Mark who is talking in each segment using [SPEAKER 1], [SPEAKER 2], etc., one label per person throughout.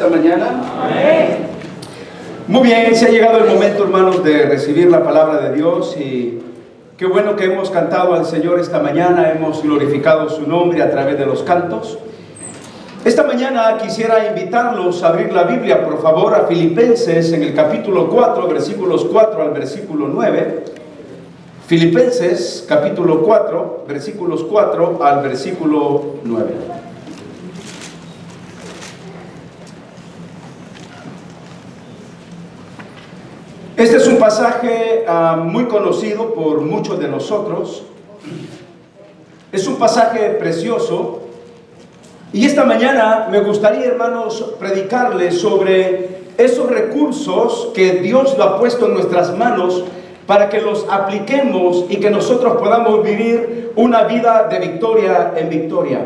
[SPEAKER 1] esta mañana?
[SPEAKER 2] Amén.
[SPEAKER 1] Muy bien, se ha llegado el momento, hermanos, de recibir la palabra de Dios y qué bueno que hemos cantado al Señor esta mañana, hemos glorificado su nombre a través de los cantos. Esta mañana quisiera invitarlos a abrir la Biblia, por favor, a Filipenses en el capítulo 4, versículos 4 al versículo 9. Filipenses, capítulo 4, versículos 4 al versículo 9. Este es un pasaje muy conocido por muchos de nosotros. Es un pasaje precioso. Y esta mañana me gustaría, hermanos, predicarles sobre esos recursos que Dios lo ha puesto en nuestras manos para que los apliquemos y que nosotros podamos vivir una vida de victoria en victoria.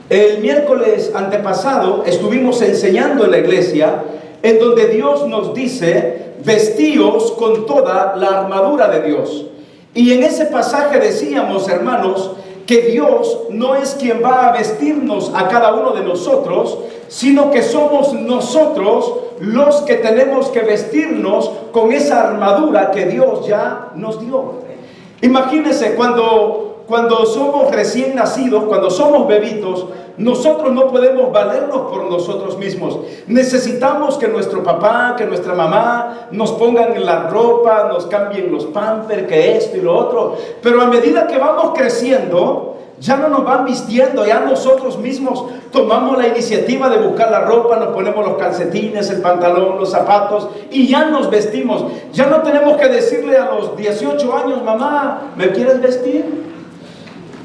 [SPEAKER 1] El miércoles antepasado estuvimos enseñando en la iglesia en donde Dios nos dice: vestíos con toda la armadura de Dios. Y en ese pasaje decíamos, hermanos, que Dios no es quien va a vestirnos a cada uno de nosotros, sino que somos nosotros los que tenemos que vestirnos con esa armadura que Dios ya nos dio. Imagínense cuando somos recién nacidos, cuando somos bebitos, nosotros no podemos valernos por nosotros mismos. Necesitamos que nuestro papá, que nuestra mamá nos pongan en la ropa, nos cambien los pampers, que esto y lo otro. Pero a medida que vamos creciendo, ya no nos van vistiendo, ya nosotros mismos tomamos la iniciativa de buscar la ropa, nos ponemos los calcetines, el pantalón, los zapatos y ya nos vestimos. Ya no tenemos que decirle a los 18 años: mamá, ¿me quieres vestir?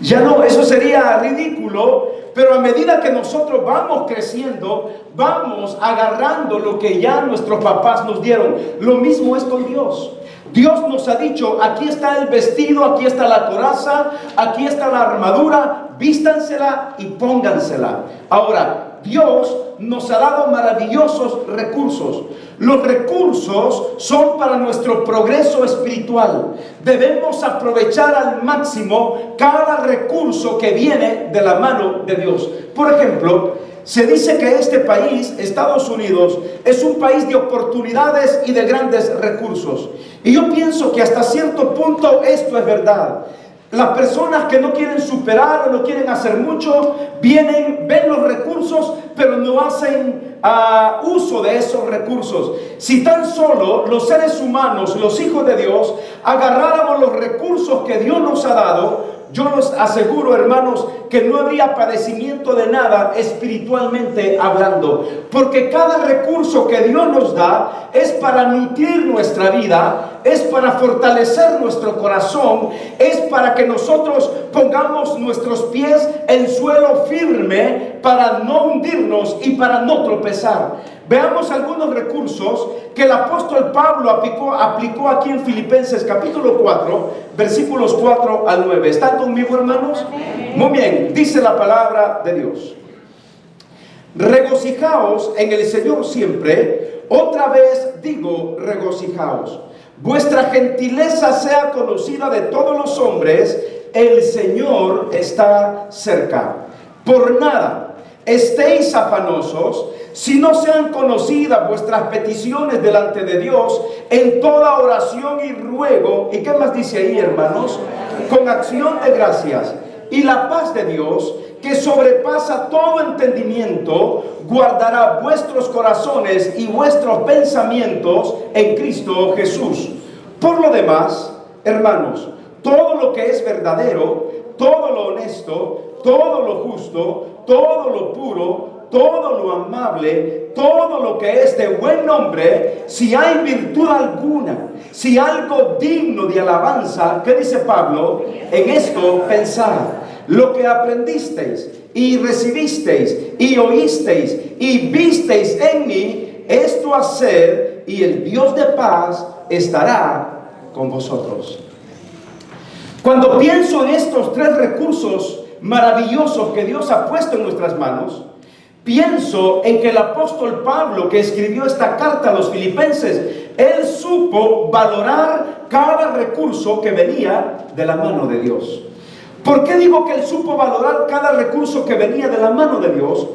[SPEAKER 1] Ya no, eso sería ridículo. Pero a medida que nosotros vamos creciendo, vamos agarrando lo que ya nuestros papás nos dieron. Lo mismo es con Dios. Dios nos ha dicho: aquí está el vestido, aquí está la coraza, aquí está la armadura, vístansela y póngansela. Ahora, Dios nos ha dado maravillosos recursos. Los recursos son para nuestro progreso espiritual. Debemos aprovechar al máximo cada recurso que viene de la mano de Dios. Por ejemplo, se dice que este país, Estados Unidos, es un país de oportunidades y de grandes recursos. Y yo pienso que hasta cierto punto esto es verdad. Las personas que no quieren superar o no quieren hacer mucho, vienen, ven los recursos, pero no hacen uso de esos recursos. Si tan solo los seres humanos, los hijos de Dios, agarráramos los recursos que Dios nos ha dado, yo les aseguro, hermanos, que no habría padecimiento de nada espiritualmente hablando. Porque cada recurso que Dios nos da es para nutrir nuestra vida, es para fortalecer nuestro corazón, es para que nosotros pongamos nuestros pies en suelo firme para no hundirnos y para no tropezar. Veamos algunos recursos que el apóstol Pablo aplicó aquí en Filipenses capítulo 4, versículos 4 al 9. ¿Están conmigo, hermanos? Amén. Muy bien, dice la palabra de Dios: regocijaos en el Señor siempre. Otra vez digo, regocijaos. Vuestra gentileza sea conocida de todos los hombres. El Señor está cerca. Por nada estéis afanosos, si no sean conocidas vuestras peticiones delante de Dios en toda oración y ruego. ¿Y qué más dice ahí, hermanos? Con acción de gracias. Y la paz de Dios, que sobrepasa todo entendimiento, guardará vuestros corazones y vuestros pensamientos en Cristo Jesús. Por lo demás, hermanos, todo lo que es verdadero, todo lo honesto, todo lo justo, todo lo puro, todo lo amable, todo lo que es de buen nombre, si hay virtud alguna, si algo digno de alabanza, ¿qué dice Pablo? En esto pensad. Lo que aprendisteis y recibisteis y oísteis y visteis en mí, esto haced, y el Dios de paz estará con vosotros. Cuando pienso en estos tres recursos maravillosos que Dios ha puesto en nuestras manos, pienso en que el apóstol Pablo, que escribió esta carta a los filipenses, él supo valorar cada recurso que venía de la mano de Dios. ¿Por qué digo que él supo valorar cada recurso que venía de la mano de Dios?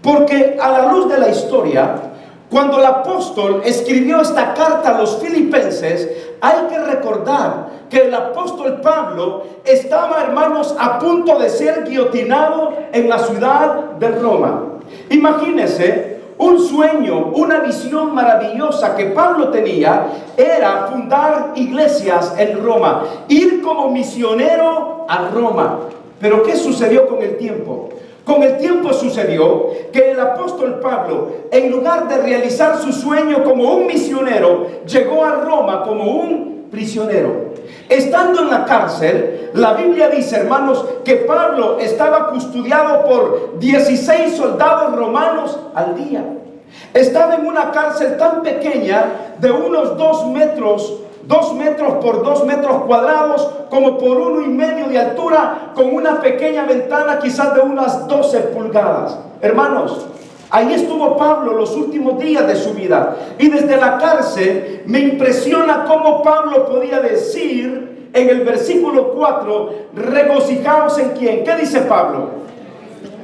[SPEAKER 1] Porque a la luz de la historia, cuando el apóstol escribió esta carta a los filipenses, hay que recordar que el apóstol Pablo estaba, hermanos, a punto de ser guillotinado en la ciudad de Roma. Imagínense, un sueño, una visión maravillosa que Pablo tenía era fundar iglesias en Roma, ir como misionero a Roma. Pero ¿qué sucedió con el tiempo? Con el tiempo sucedió que el apóstol Pablo, en lugar de realizar su sueño como un misionero, llegó a Roma como un prisionero. Estando en la cárcel, la Biblia dice, hermanos, que Pablo estaba custodiado por 16 soldados romanos al día. Estaba en una cárcel tan pequeña de unos 2 metros por 2 metros cuadrados, como por 1,5 de altura, con una pequeña ventana quizás de unas 12 pulgadas. Hermanos, ahí estuvo Pablo los últimos días de su vida. Y desde la cárcel me impresiona cómo Pablo podía decir en el versículo 4, regocijaos en ¿quién? ¿Qué dice Pablo?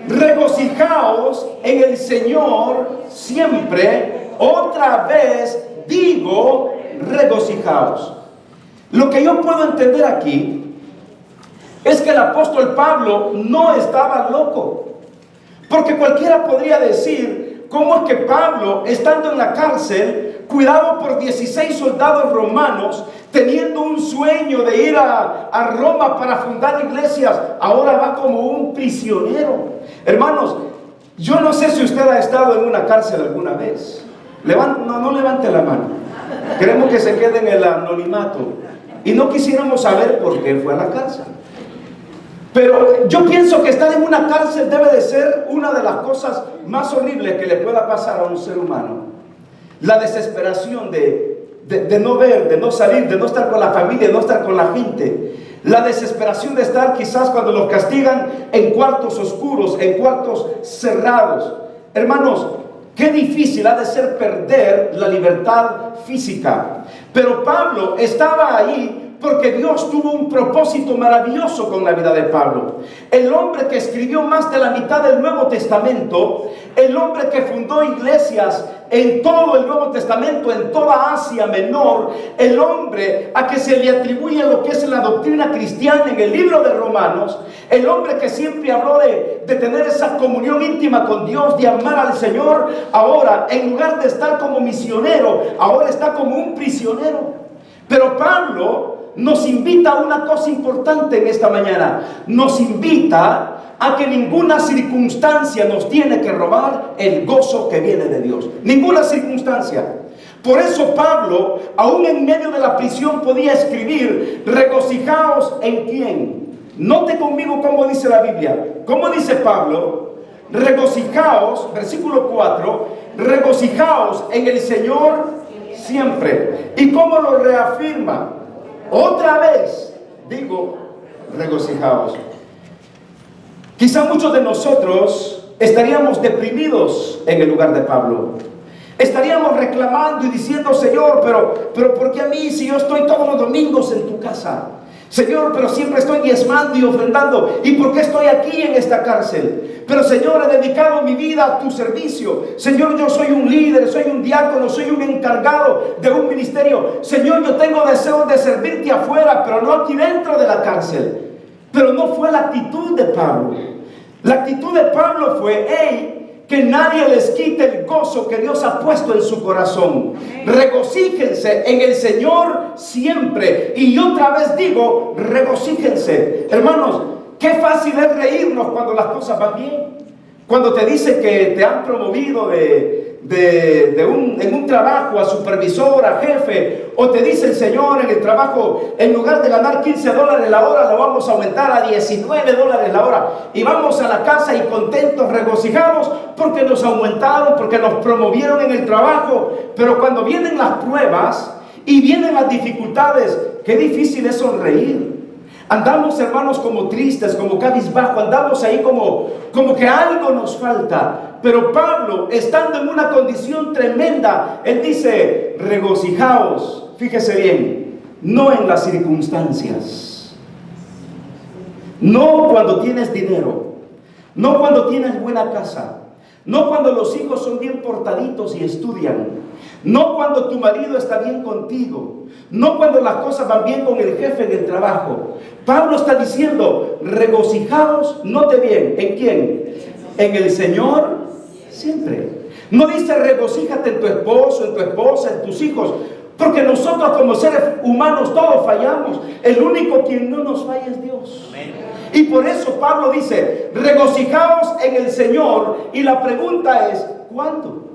[SPEAKER 1] Regocijaos en el Señor siempre. Otra vez digo, regocijaos. Lo que yo puedo entender aquí es que el apóstol Pablo no estaba loco, porque cualquiera podría decir, ¿cómo es que Pablo, estando en la cárcel, cuidado por 16 soldados romanos, teniendo un sueño de ir a Roma para fundar iglesias, ahora va como un prisionero? Hermanos, yo no sé si usted ha estado en una cárcel alguna vez. No levante la mano. Queremos que se quede en el anonimato. Y no quisiéramos saber por qué fue a la cárcel. Pero yo pienso que estar en una cárcel debe de ser una de las cosas más horribles que le pueda pasar a un ser humano. La desesperación de no ver, de no salir, de no estar con la familia, de no estar con la gente. La desesperación de estar quizás cuando los castigan en cuartos oscuros, en cuartos cerrados. Hermanos, qué difícil ha de ser perder la libertad física. Pero Pablo estaba ahí porque Dios tuvo un propósito maravilloso con la vida de Pablo. El hombre que escribió más de la mitad del Nuevo Testamento, el hombre que fundó iglesias en todo el Nuevo Testamento, en toda Asia Menor, el hombre a que se le atribuye lo que es la doctrina cristiana en el libro de Romanos, el hombre que siempre habló de tener esa comunión íntima con Dios, de amar al Señor, ahora en lugar de estar como misionero, ahora está como un prisionero. Pero Pablo nos invita a una cosa importante en esta mañana. Nos invita a que ninguna circunstancia nos tiene que robar el gozo que viene de Dios. Ninguna circunstancia. Por eso Pablo, aún en medio de la prisión, podía escribir, regocijaos en ¿quién? Note conmigo cómo dice la Biblia. ¿Cómo dice Pablo? Regocijaos, versículo 4, regocijaos en el Señor siempre. ¿Y cómo lo reafirma? Otra vez digo, regocijaos. Quizá muchos de nosotros estaríamos deprimidos en el lugar de Pablo. Estaríamos reclamando y diciendo, Señor, pero ¿por qué a mí si yo estoy todos los domingos en tu casa? Señor, pero siempre estoy diezmando y ofrendando. ¿Y por qué estoy aquí en esta cárcel? Pero Señor, he dedicado mi vida a tu servicio. Señor, yo soy un líder, soy un diácono, soy un encargado de un ministerio. Señor, yo tengo deseos de servirte afuera, pero no aquí dentro de la cárcel. Pero no fue la actitud de Pablo. La actitud de Pablo fue, que nadie les quite el gozo que Dios ha puesto en su corazón. Regocíjense en el Señor siempre. Y otra vez digo, regocíjense. Hermanos, qué fácil es reírnos cuando las cosas van bien. Cuando te dicen que te han promovido en un trabajo a supervisor, a jefe, o te dice el Señor en el trabajo, en lugar de ganar $15 la hora, lo vamos a aumentar a $19 la hora, y vamos a la casa y contentos, regocijados, porque nos aumentaron, porque nos promovieron en el trabajo. Pero cuando vienen las pruebas y vienen las dificultades, qué difícil es sonreír. Andamos, hermanos, como tristes, como cabizbajo, andamos ahí como que algo nos falta. Pero Pablo, estando en una condición tremenda, él dice, regocijaos, fíjese bien, no en las circunstancias, no cuando tienes dinero, no cuando tienes buena casa, No cuando los hijos son bien portaditos y estudian. No cuando tu marido está bien contigo. No cuando las cosas van bien con el jefe en el trabajo. Pablo está diciendo, regocijaos, note bien, ¿en quién? En el Señor siempre. No dice regocíjate en tu esposo, en tu esposa, en tus hijos. Porque nosotros como seres humanos todos fallamos. El único quien no nos falla es Dios. Y por eso Pablo dice, regocijaos en el Señor. Y la pregunta es, ¿cuándo?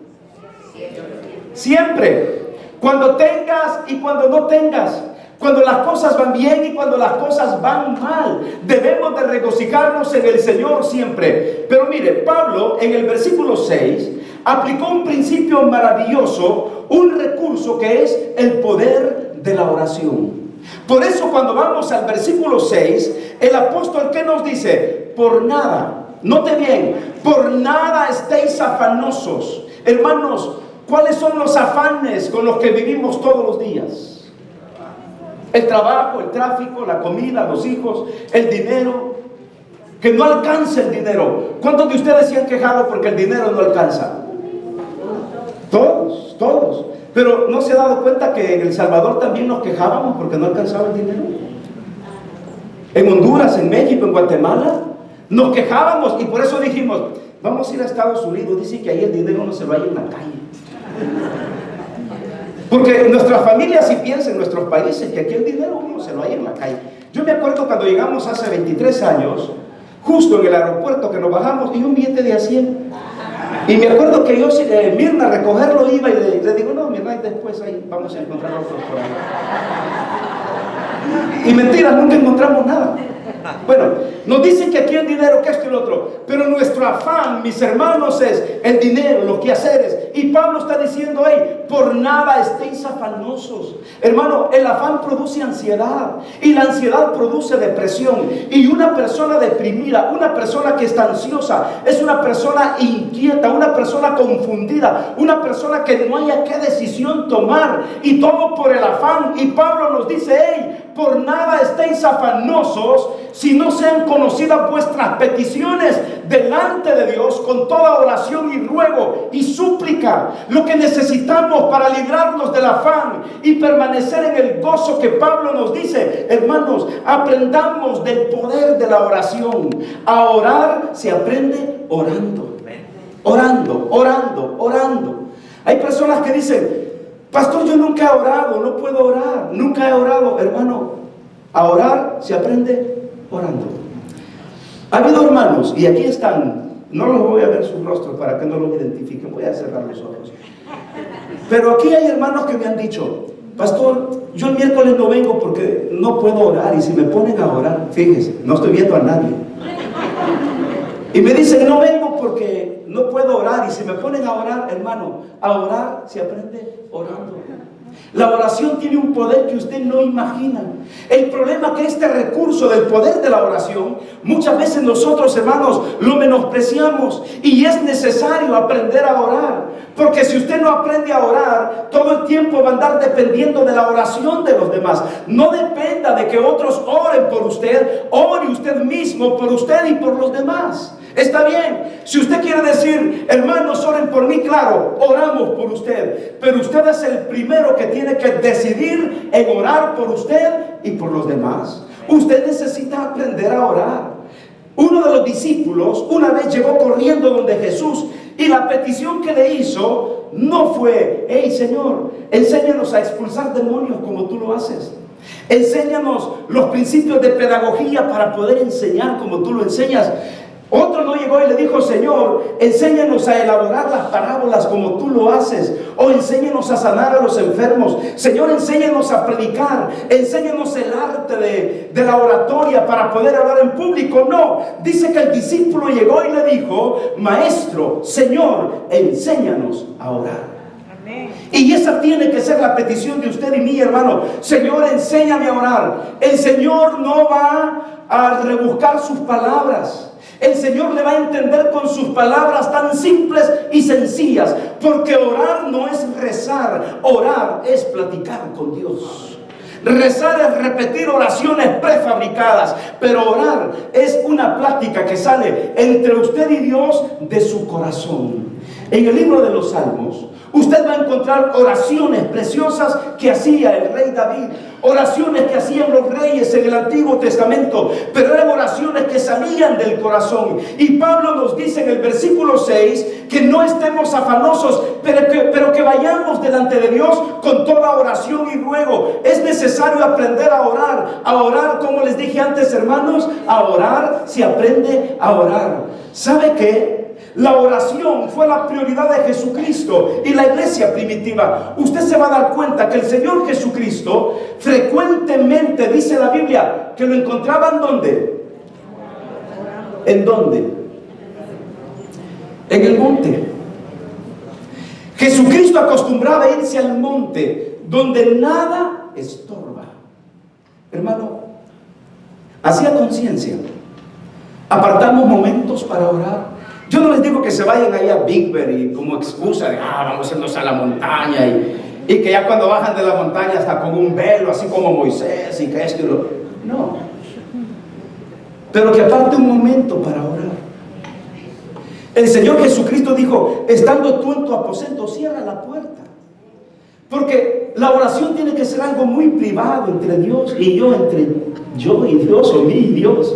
[SPEAKER 1] Siempre. Cuando tengas y cuando no tengas. Cuando las cosas van bien y cuando las cosas van mal. Debemos de regocijarnos en el Señor siempre. Pero mire, Pablo en el versículo 6 aplicó un principio maravilloso, un recurso que es el poder de la oración. Por eso cuando vamos al versículo 6, el apóstol ¿qué nos dice? Por nada, note bien, por nada estéis afanosos. Hermanos, ¿cuáles son los afanes con los que vivimos todos los días? El trabajo, el tráfico, la comida, los hijos, el dinero. Que no alcanza el dinero. ¿Cuántos de ustedes se han quejado porque el dinero no alcanza? Todos, todos. Pero ¿no se ha dado cuenta que en El Salvador también nos quejábamos porque no alcanzaba el dinero? En Honduras, en México, en Guatemala, nos quejábamos y por eso dijimos, vamos a ir a Estados Unidos. Dice que ahí el dinero no se vaya en la calle. Porque nuestras familias sí piensan en nuestros países que aquí el dinero no se lo hay en la calle. Yo me acuerdo cuando llegamos hace 23 años, justo en el aeropuerto que nos bajamos, y un billete de a 100. Y me acuerdo que yo, Mirna, a recogerlo iba y le digo, no, Mirna, después ahí vamos a encontrar otros por ahí. Y mentiras, nunca encontramos nada. Bueno, nos dicen que aquí el dinero, que esto y lo otro, pero nuestro afán, mis hermanos, es el dinero, los quehaceres. Y Pablo está diciendo, hey, por nada estéis afanosos. Hermano, el afán produce ansiedad y la ansiedad produce depresión. Y una persona deprimida, una persona que está ansiosa, es una persona inquieta, una persona confundida, una persona que no haya qué decisión tomar. Y todo por el afán. Y Pablo nos dice, hey, por nada estéis afanosos, si no sean conocidas vuestras peticiones delante de Dios con toda oración y ruego y súplica. Lo que necesitamos para librarnos del afán y permanecer en el gozo que Pablo nos dice, hermanos, aprendamos del poder de la oración. A orar se aprende orando. Orando, orando, orando. Hay personas que dicen, pastor, yo nunca he orado, no puedo orar, nunca he orado. Hermano, a orar se aprende orando. Ha habido hermanos, y aquí están, no los voy a ver sus rostros para que no los identifiquen, voy a cerrar los ojos. Pero aquí hay hermanos que me han dicho, pastor, yo el miércoles no vengo porque no puedo orar, y si me ponen a orar, fíjese, no estoy viendo a nadie. Y me dicen, no vengo porque no puedo orar, y si me ponen a orar, hermano, a orar se aprende orando. La oración tiene un poder que usted no imagina. El problema es que este recurso del poder de la oración, muchas veces nosotros, hermanos, lo menospreciamos. Y es necesario aprender a orar. Porque si usted no aprende a orar, todo el tiempo va a andar dependiendo de la oración de los demás. No dependa de que otros oren por usted. Ore usted mismo por usted y por los demás. Está bien, si usted quiere decir, hermanos, oren por mí, claro, oramos por usted, pero usted es el primero que tiene que decidir en orar por usted y por los demás. Usted necesita aprender a orar. Uno de los discípulos una vez llegó corriendo donde Jesús y la petición que le hizo no fue, hey Señor, enséñanos a expulsar demonios como tú lo haces. Enséñanos los principios de pedagogía para poder enseñar como tú lo enseñas. Otro no llegó y le dijo, Señor, enséñanos a elaborar las parábolas como tú lo haces. O enséñanos a sanar a los enfermos. Señor, enséñanos a predicar. Enséñanos el arte de la oratoria para poder hablar en público. No, dice que el discípulo llegó y le dijo, Maestro, Señor, enséñanos a orar. Y esa tiene que ser la petición de usted y mí, hermano. Señor, enséñame a orar. El Señor no va a rebuscar sus palabras. El Señor le va a entender con sus palabras tan simples y sencillas. Porque orar no es rezar, orar es platicar con Dios. Rezar es repetir oraciones prefabricadas, pero orar es una plática que sale entre usted y Dios de su corazón. En el libro de los Salmos, usted va a encontrar oraciones preciosas que hacía el rey David, oraciones que hacían los reyes en el Antiguo Testamento, pero eran oraciones que salían del corazón. Y Pablo nos dice en el versículo 6 que no estemos afanosos, pero que vayamos delante de Dios con toda oración y ruego. Es necesario aprender a orar, como les dije antes, hermanos. A orar se aprende a orar. ¿Sabe qué? La oración fue la prioridad de Jesucristo y la iglesia primitiva. Usted se va a dar cuenta que el Señor Jesucristo frecuentemente, dice la Biblia, que lo encontraban ¿dónde? ¿En dónde? En el monte. Jesucristo acostumbraba a irse al monte donde nada estorba. Hermano, hacía conciencia. Apartamos momentos para orar. Yo no les digo que se vayan ahí a Big Bear y como excusa de vamos a irnos a la montaña y que ya cuando bajan de la montaña hasta con un velo así como Moisés y que esto y lo... No, pero que aparte un momento para orar. El Señor Jesucristo dijo: estando tú en tu aposento, cierra la puerta, porque la oración tiene que ser algo muy privado entre Dios y yo, entre yo y Dios, o mí y Dios.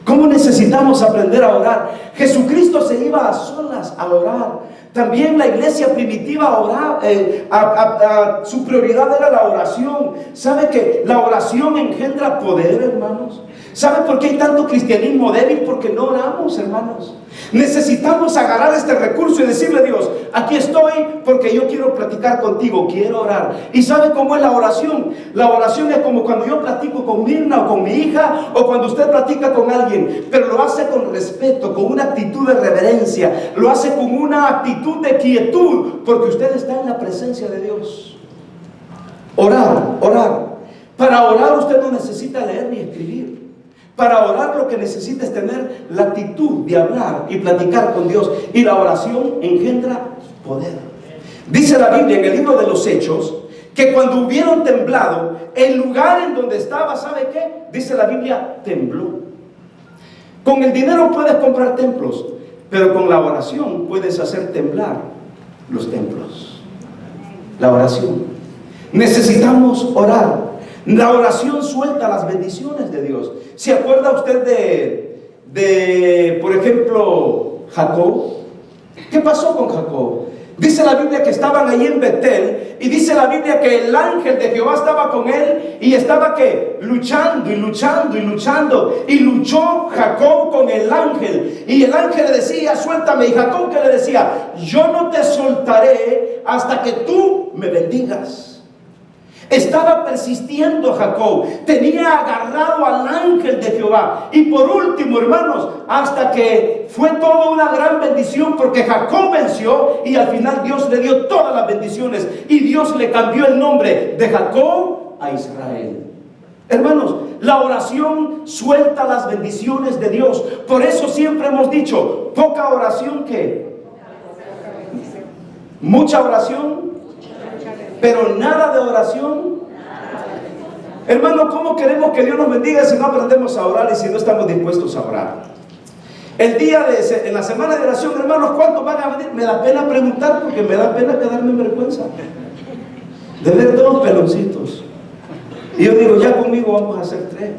[SPEAKER 1] ¿Cómo necesitamos aprender a orar? Jesucristo se iba a solas a orar. También la iglesia primitiva oraba, su prioridad era la oración. ¿Sabe que la oración engendra poder, hermanos? ¿Sabe por qué hay tanto cristianismo débil? Porque no oramos, hermanos. Necesitamos agarrar este recurso y decirle a Dios: aquí estoy porque yo quiero platicar contigo, quiero orar. ¿Y sabe cómo es la oración? La oración es como cuando yo platico con Mirna o con mi hija, o cuando usted platica con alguien, pero lo hace con respeto, con una actitud de reverencia, lo hace con una actitud de quietud, porque usted está en la presencia de Dios. Orar. Para orar usted no necesita leer ni escribir. Para orar lo que necesita es tener la actitud de hablar y platicar con Dios. Y la oración engendra poder. Dice la Biblia en el libro de los Hechos que cuando hubieron temblado, el lugar en donde estaba, ¿sabe qué? Dice la Biblia, tembló. Con el dinero puedes comprar templos, pero con la oración puedes hacer temblar los templos. La oración. Necesitamos orar. La oración suelta las bendiciones de Dios. ¿Se acuerda usted de por ejemplo, Jacob? ¿Qué pasó con Jacob? Dice la Biblia que estaban allí en Betel, y dice la Biblia que el ángel de Jehová estaba con él, y estaba que luchando, y luchó Jacob con el ángel, y el ángel le decía: suéltame. Y Jacob, ¿qué le decía? Yo no te soltaré hasta que tú me bendigas. Estaba persistiendo Jacob, tenía agarrado al ángel de Jehová. Y por último, hermanos, hasta que fue toda una gran bendición, porque Jacob venció y al final Dios le dio todas las bendiciones, y Dios le cambió el nombre de Jacob a Israel. Hermanos, la oración suelta las bendiciones de Dios. Por eso siempre hemos dicho: poca oración, ¿qué? Mucha oración, pero nada de oración. Hermano, ¿cómo queremos que Dios nos bendiga si no aprendemos a orar y si no estamos dispuestos a orar? En la semana de oración, hermanos, ¿cuántos van a venir? Me da pena preguntar, porque me da pena quedarme en vergüenza de ver todos peloncitos. Y yo digo: ya conmigo vamos a hacer 3.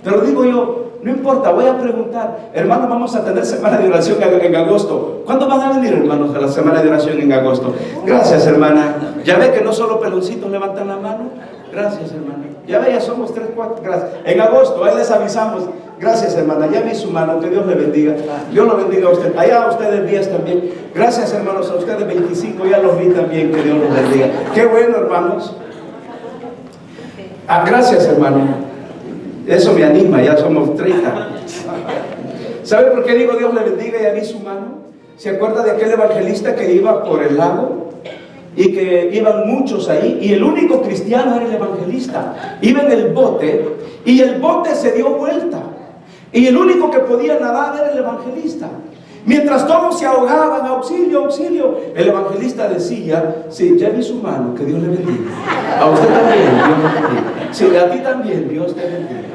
[SPEAKER 1] Pero digo yo: no importa, voy a preguntar. Hermanos, vamos a tener semana de oración en agosto. ¿Cuándo van a venir, hermanos, a la semana de oración en agosto? Gracias, hermana. Ya ve que no solo peloncitos levantan la mano. Gracias, hermana. Ya ve, ya somos 3, 4. Gracias. En agosto, ahí les avisamos. Gracias, hermana. Ya vi su mano. Que Dios le bendiga. Dios lo bendiga a usted. Allá a ustedes 10 también. Gracias, hermanos. A ustedes 25. Ya los vi también. Que Dios los bendiga. Qué bueno, hermanos. Gracias, hermano. Eso me anima, ya somos 30. ¿Sabe por qué digo Dios le bendiga? Ya vi su mano. ¿Se acuerda de aquel evangelista que iba por el lago? Y que iban muchos ahí, y el único cristiano era el evangelista. Iba en el bote, y el bote se dio vuelta, y el único que podía nadar era el evangelista. Mientras todos se ahogaban, auxilio, auxilio, el evangelista decía: sí, ya vi su mano, que Dios le bendiga. A usted también, Dios le bendiga. Sí, a ti también, Dios te bendiga.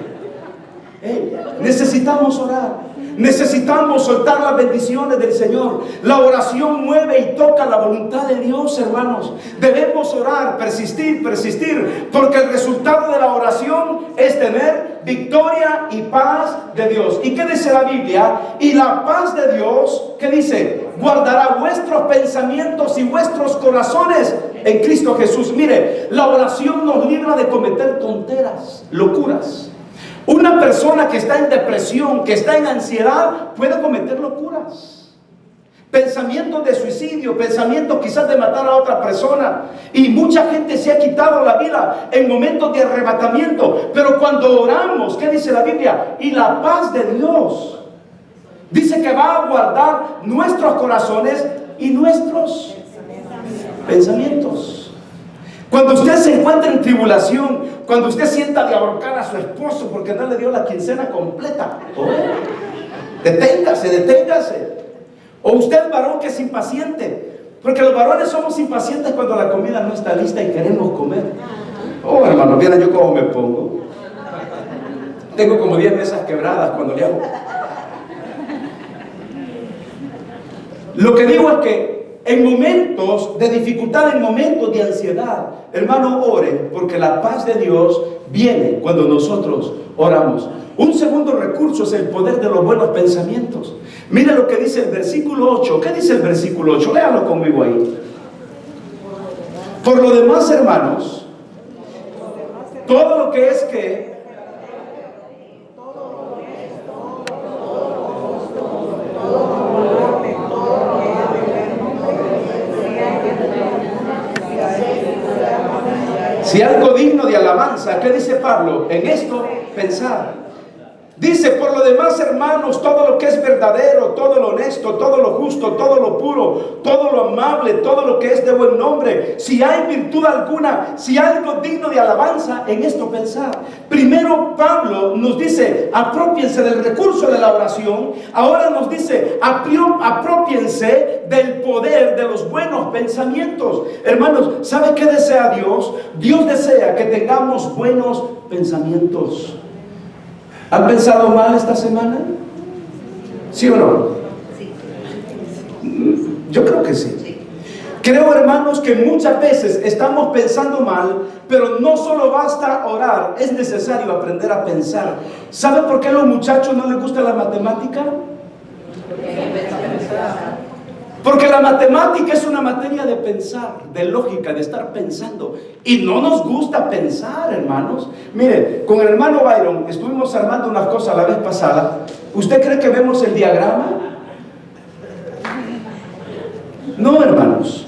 [SPEAKER 1] Necesitamos orar. Necesitamos soltar las bendiciones del Señor. La oración mueve y toca la voluntad de Dios, hermanos. Debemos orar, persistir, persistir, porque el resultado de la oración es tener victoria y paz de Dios. ¿Y qué dice la Biblia? Y la paz de Dios, ¿qué dice? Guardará vuestros pensamientos y vuestros corazones en Cristo Jesús. Mire, la oración nos libra de cometer tonteras, locuras. Una persona que está en depresión, que está en ansiedad, puede cometer locuras. Pensamientos de suicidio, pensamientos quizás de matar a otra persona. Y mucha gente se ha quitado la vida en momentos de arrebatamiento. Pero cuando oramos, ¿qué dice la Biblia? Y la paz de Dios dice que va a guardar nuestros corazones y nuestros pensamientos. Cuando usted se encuentra en tribulación, cuando usted sienta de ahorcar a su esposo porque no le dio la quincena completa, deténgase, deténgase. O usted, varón, que es impaciente, porque los varones somos impacientes cuando la comida no está lista y queremos comer. Oh, hermano, ¿vieron yo cómo me pongo? Tengo como 10 mesas quebradas cuando le hago. Lo que digo es que en momentos de dificultad, en momentos de ansiedad, hermano, ore, porque la paz de Dios viene cuando nosotros oramos. Un segundo recurso es el poder de los buenos pensamientos. Mire lo que dice el versículo 8. ¿Qué dice el versículo 8? Léalo conmigo ahí. Por lo demás, hermanos, todo lo que es que... Si algo digno de alabanza, ¿qué dice Pablo? En esto pensar. Dice, por lo demás, hermanos, todo lo que es verdadero, todo lo honesto, todo lo justo, todo lo puro, todo lo amable, todo lo que es de buen nombre, si hay virtud alguna, si hay algo digno de alabanza, en esto pensar. Primero Pablo nos dice, apropiense del recurso de la oración. Ahora nos dice, apropiense del poder de los buenos pensamientos. Hermanos, ¿sabe qué desea Dios? Dios desea que tengamos buenos pensamientos. ¿Han pensado mal esta semana? ¿Sí o no? Yo creo que sí. Creo, hermanos, que muchas veces estamos pensando mal, pero no solo basta orar, es necesario aprender a pensar. ¿Sabe por qué a los muchachos no les gusta la matemática? Porque la matemática es una materia de pensar, de lógica, de estar pensando. Y no nos gusta pensar, hermanos. Mire, con el hermano Byron estuvimos armando unas cosas la vez pasada. ¿Usted cree que vemos el diagrama? No, hermanos.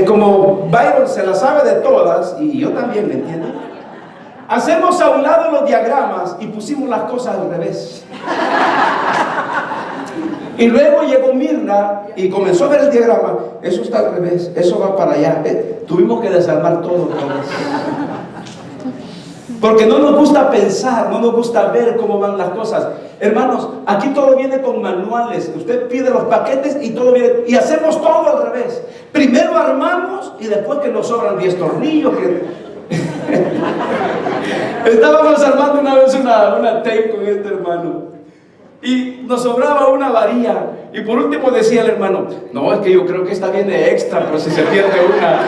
[SPEAKER 1] Como Byron se la sabe de todas, y yo también, ¿me entienden? Hacemos a un lado los diagramas y pusimos las cosas al revés. Y luego llegó Mirna y comenzó a ver el diagrama. Eso está al revés, eso va para allá. Tuvimos que desarmar todo otra vez. Porque no nos gusta pensar, no nos gusta ver cómo van las cosas. Hermanos, aquí todo viene con manuales. Usted pide los paquetes y todo viene. Y hacemos todo al revés. Primero armamos y después que nos sobran 10 tornillos. Estábamos armando una vez una tape con este hermano. Y nos sobraba una varilla. Y por último decía el hermano, no, es que yo creo que esta viene extra, pero si se pierde una.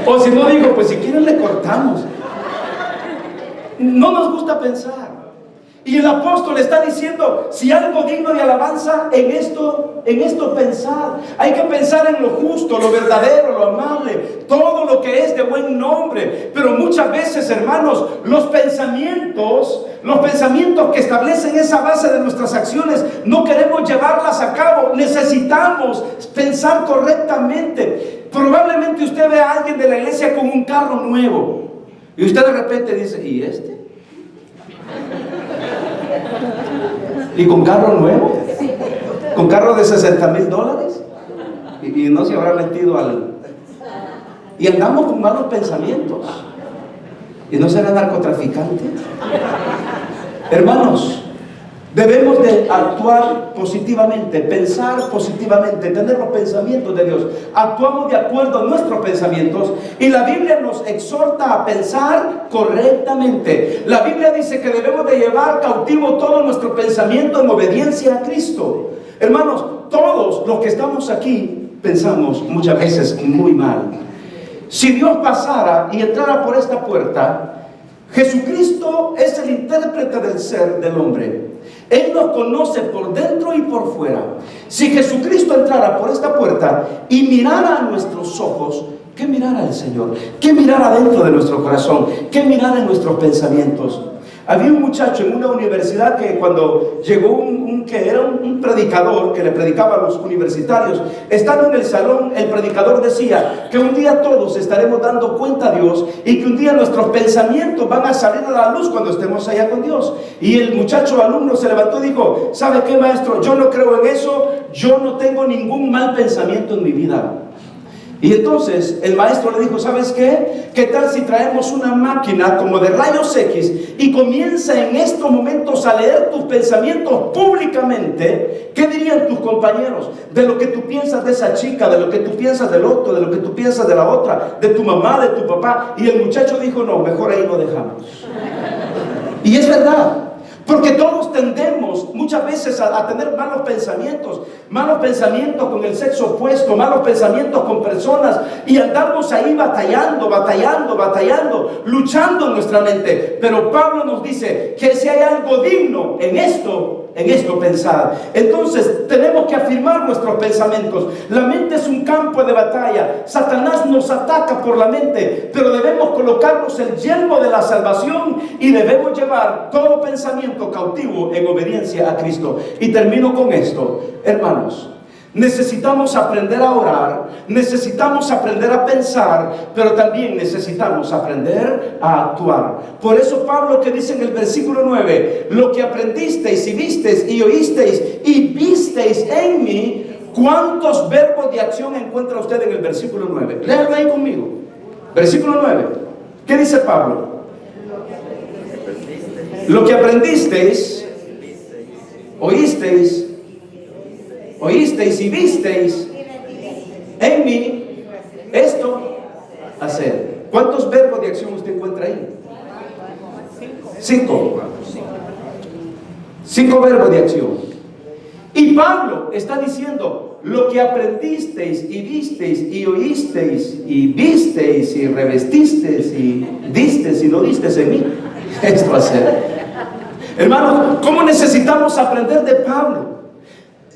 [SPEAKER 1] O si no, digo, pues si quieren le cortamos. No nos gusta pensar. Y el apóstol está diciendo, si algo digno de alabanza, en esto pensar. Hay que pensar en lo justo, lo verdadero, lo amable, todo lo que es de buen nombre. Pero muchas veces, hermanos, los pensamientos que establecen esa base de nuestras acciones, no queremos llevarlas a cabo. Necesitamos pensar correctamente. Probablemente usted ve a alguien de la iglesia con un carro nuevo y usted de repente dice, ¿y este? ¿Y con carro nuevo? ¿Con carro de $60,000? Y no se habrá metido al... Y andamos con malos pensamientos. ¿Y no será narcotraficante? Hermanos, Debemos de actuar positivamente, pensar positivamente, tener los pensamientos de Dios. Actuamos de acuerdo a nuestros pensamientos y la Biblia nos exhorta a pensar correctamente. La Biblia dice que debemos de llevar cautivo todo nuestro pensamiento en obediencia a Cristo. Hermanos, todos los que estamos aquí pensamos muchas veces muy mal. Si Dios pasara y entrara por esta puerta, Jesucristo es el intérprete del ser del hombre. Él nos conoce por dentro y por fuera. Si Jesucristo entrara por esta puerta y mirara a nuestros ojos, ¿qué mirara el Señor? ¿Qué mirara dentro de nuestro corazón? ¿Qué mirara en nuestros pensamientos? Había un muchacho en una universidad que cuando llegó que era un predicador que le predicaba a los universitarios, estando en el salón, el predicador decía que un día todos estaremos dando cuenta a Dios y que un día nuestros pensamientos van a salir a la luz cuando estemos allá con Dios. Y el muchacho alumno se levantó y dijo: ¿sabe qué, maestro? Yo no creo en eso, yo no tengo ningún mal pensamiento en mi vida. Y entonces el maestro le dijo: ¿sabes qué? ¿Qué tal si traemos una máquina como de rayos X y comienza en estos momentos a leer tus pensamientos públicamente? ¿Qué dirían tus compañeros de lo que tú piensas de esa chica, de lo que tú piensas del otro, de lo que tú piensas de la otra, de tu mamá, de tu papá? Y el muchacho dijo: no, mejor ahí lo dejamos. Y es verdad. Porque todos tendemos muchas veces a tener malos pensamientos con el sexo opuesto, malos pensamientos con personas, y andamos ahí batallando, luchando en nuestra mente. Pero Pablo nos dice que si hay algo digno en esto pensar. Entonces tenemos que afirmar nuestros pensamientos. La mente es un campo de batalla. Satanás nos ataca por la mente, pero debemos colocarnos el yelmo de la salvación y debemos llevar todo pensamiento cautivo en obediencia a Cristo. Y termino con esto, hermanos. Necesitamos aprender a orar, necesitamos aprender a pensar, pero también necesitamos aprender a actuar. Por eso Pablo, que dice en el versículo 9: lo que aprendisteis y visteis y oísteis y visteis en mí. ¿Cuántos verbos de acción encuentra usted en el versículo 9? Léalo ahí conmigo. Versículo 9. ¿Qué dice Pablo? Lo que aprendisteis, oísteis y visteis en mí, esto hacer. ¿Cuántos verbos de acción usted encuentra ahí? 5 verbos de acción. Y Pablo está diciendo: lo que aprendisteis y visteis y oísteis y visteis y revestisteis y disteis y no disteis en mí, esto hacer. Hermanos, ¿cómo necesitamos aprender de Pablo?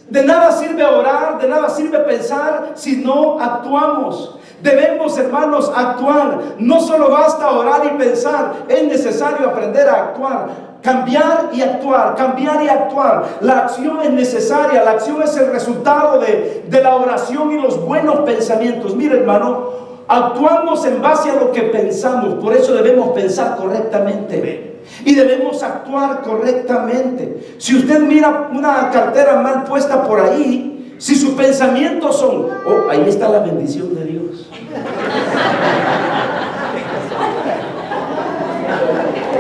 [SPEAKER 1] De nada sirve orar, de nada sirve pensar si no actuamos. Debemos, hermanos, actuar. No solo basta orar y pensar, es necesario aprender a actuar. Cambiar y actuar, cambiar y actuar. La acción es necesaria, la acción es el resultado de la oración y los buenos pensamientos. Mira, hermano, actuamos en base a lo que pensamos, por eso debemos pensar correctamente. Y debemos actuar correctamente. Si usted mira una cartera mal puesta por ahí, si sus pensamientos son: oh, ahí está la bendición de Dios,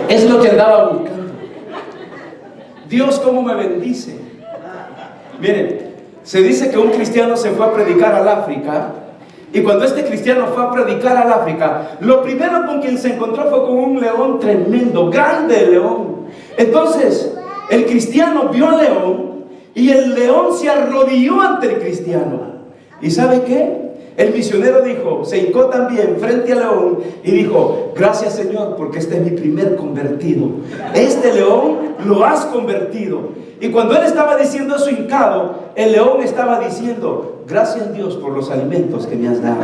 [SPEAKER 1] es lo que andaba buscando. Dios, cómo me bendice. Miren, se dice que un cristiano se fue a predicar al África. Y cuando este cristiano fue a predicar al África, lo primero con quien se encontró fue con un león tremendo, grande león. Entonces, el cristiano vio al león y el león se arrodilló ante el cristiano. ¿Y sabe qué? El misionero dijo, se hincó también frente al león y dijo: gracias, Señor, porque este es mi primer convertido. Este león lo has convertido. Y cuando él estaba diciendo eso hincado, el león estaba diciendo: gracias, Dios, por los alimentos que me has dado.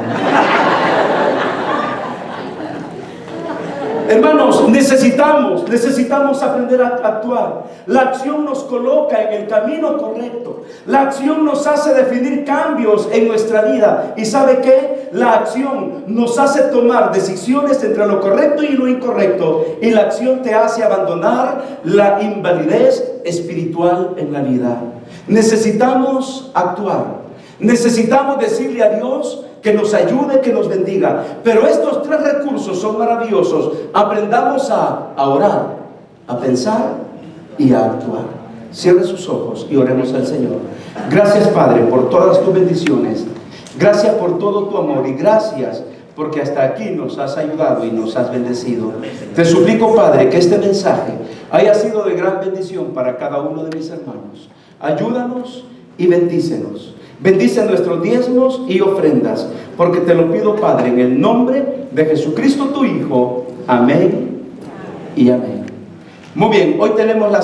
[SPEAKER 1] Hermanos, necesitamos aprender a actuar. La acción nos coloca en el camino correcto. La acción nos hace definir cambios en nuestra vida. ¿Y sabe qué? La acción nos hace tomar decisiones entre lo correcto y lo incorrecto. Y la acción te hace abandonar la invalidez espiritual en la vida. Necesitamos actuar. Necesitamos decirle a Dios que nos ayude, que nos bendiga. Pero estos 3 recursos son maravillosos. Aprendamos a orar, a pensar y a actuar. Cierre sus ojos y oremos al Señor. Gracias, Padre, por todas tus bendiciones. Gracias por todo tu amor y gracias porque hasta aquí nos has ayudado y nos has bendecido. Te suplico, Padre, que este mensaje haya sido de gran bendición para cada uno de mis hermanos. Ayúdanos y bendícenos. Bendice nuestros diezmos y ofrendas, porque te lo pido, Padre, en el nombre de Jesucristo tu Hijo. Amén y amén. Muy bien, hoy tenemos la